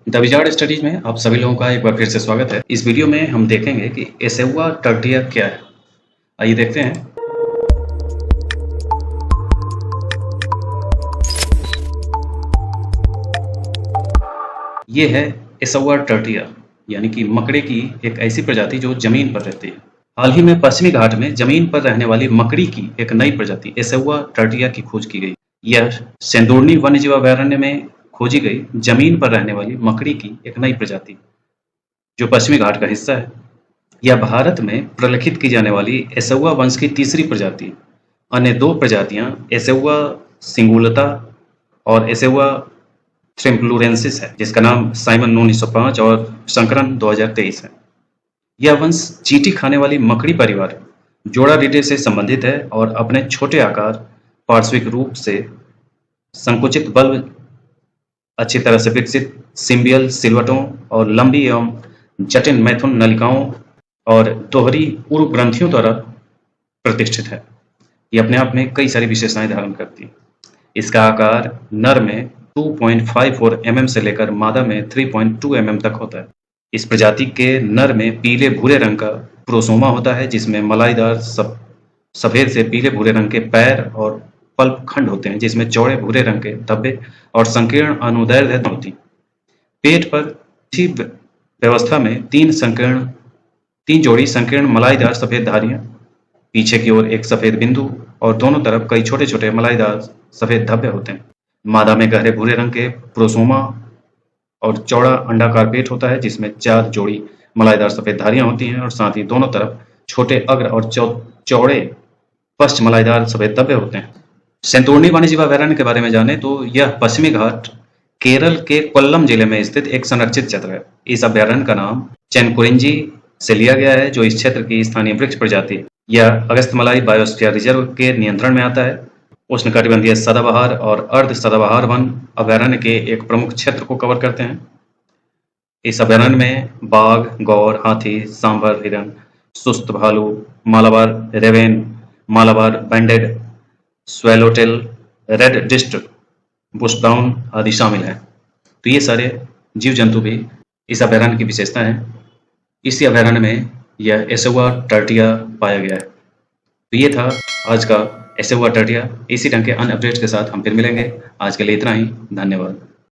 The wizard studies में आप सभी लोगों का एक बार फिर से स्वागत है। इस वीडियो में हम देखेंगे कि एसेउआ टर्टिया क्या है। आइए देखते हैं। ये है एसेउआ टर्टिया, यानी कि मकड़े की एक ऐसी प्रजाति जो जमीन पर रहती है। हाल ही में पश्चिमी घाट में जमीन पर रहने वाली मकड़ी की एक नई प्रजाति एसेउआ टर्टिया की खोज की गई। यह सेंदुरनी वन्यजीव अभयारण्य में खोजी गई जमीन पर रहने वाली मकड़ी की एक नई प्रजाति जो पश्चिमी घाट का हिस्सा है। यह भारत में प्रलेखित की जाने वाली एसेउआ वंश की तीसरी प्रजाति। अन्य दो प्रजातियां एसेउआ सिंगुलता और एसेउआ थ्रिम्प्लुरेंसिस है, जिसका नाम साइमन 1905 और संकरन 2023 है। यह वंश चींटी खाने वाली मकड़ी परिवार जोड़ारिडे से संबंधित है और अपने छोटे आकार, पार्श्विक रूप से संकुचित बल्ब, अच्छी तरह से विकसित सिम्बियल सिलवटों और लंबी एवं जटिल मैथुन नलिकाओं और दोहरी उरु ग्रंथियों द्वारा प्रतिष्ठित है। ये अपने आप में कई सारी विशेषताएं धारण करती है। इसका आकार नर में 2.54 mm से लेकर मादा में 3.2 mm तक होता है। इस प्रजाति के नर में पीले भूरे रंग का प्रोसोमा होता है, जिसमें मलाईदार सफेद से पीले भूरे रंग के पैर और पल्प खंड होते हैं, जिसमें चौड़े भूरे रंग के धब्बे और संकीर्ण अनुदैर्ध्य होती। पेट पर अच्छी व्यवस्था में तीन जोड़ी संकीर्ण मलाईदार सफेद धारियां, पीछे की ओर एक सफेद बिंदु और दोनों तरफ कई छोटे छोटे मलाईदार सफेद धब्बे होते हैं। मादा में गहरे भूरे रंग के प्रोसोमा और चौड़ा अंडाकार पेट होता है, जिसमें 4 जोड़ी मलाईदार सफेद धारियां होती हैं और साथ ही दोनों तरफ छोटे अग्र और चौड़े पश्च मलाईदार सफेद धब्बे होते हैं। सेंतुर्नी वन्यजीव अभयारण्य के बारे में जाने तो यह पश्चिमी घाट केरल के कोल्लम जिले में स्थित एक संरक्षित क्षेत्र है। इस अभयारण्य का नाम चेनकुरिंजी से लिया गया है, जो इस क्षेत्र की स्थानीय वृक्ष प्रजाति है। यह अगस्त्यमलाई बायोस्फीयर रिजर्व के नियंत्रण में आता है। उष्णकटिबंधीय सदाबहार और अर्ध सदाबहार वन अभयारण्य के एक प्रमुख क्षेत्र को कवर करते हैं। इस अभयारण्य में बाघ, गौर, हाथी, सांभर हिरण, सुस्त भालू, मालाबार रेवेन, मालाबार बैंडेड स्वैलोटेल, रेड डिस्ट्र, बुशडाउन आदि शामिल हैं। तो ये सारे जीव जंतु भी इस अभयारण्य की विशेषता है। इसी अभयारण्य में यह एसेउआ टर्टिया पाया गया है। तो ये था आज का एसेउआ टर्टिया। इसी ढंग के अन्य अपडेट्स के साथ हम फिर मिलेंगे। आज के लिए इतना ही। धन्यवाद।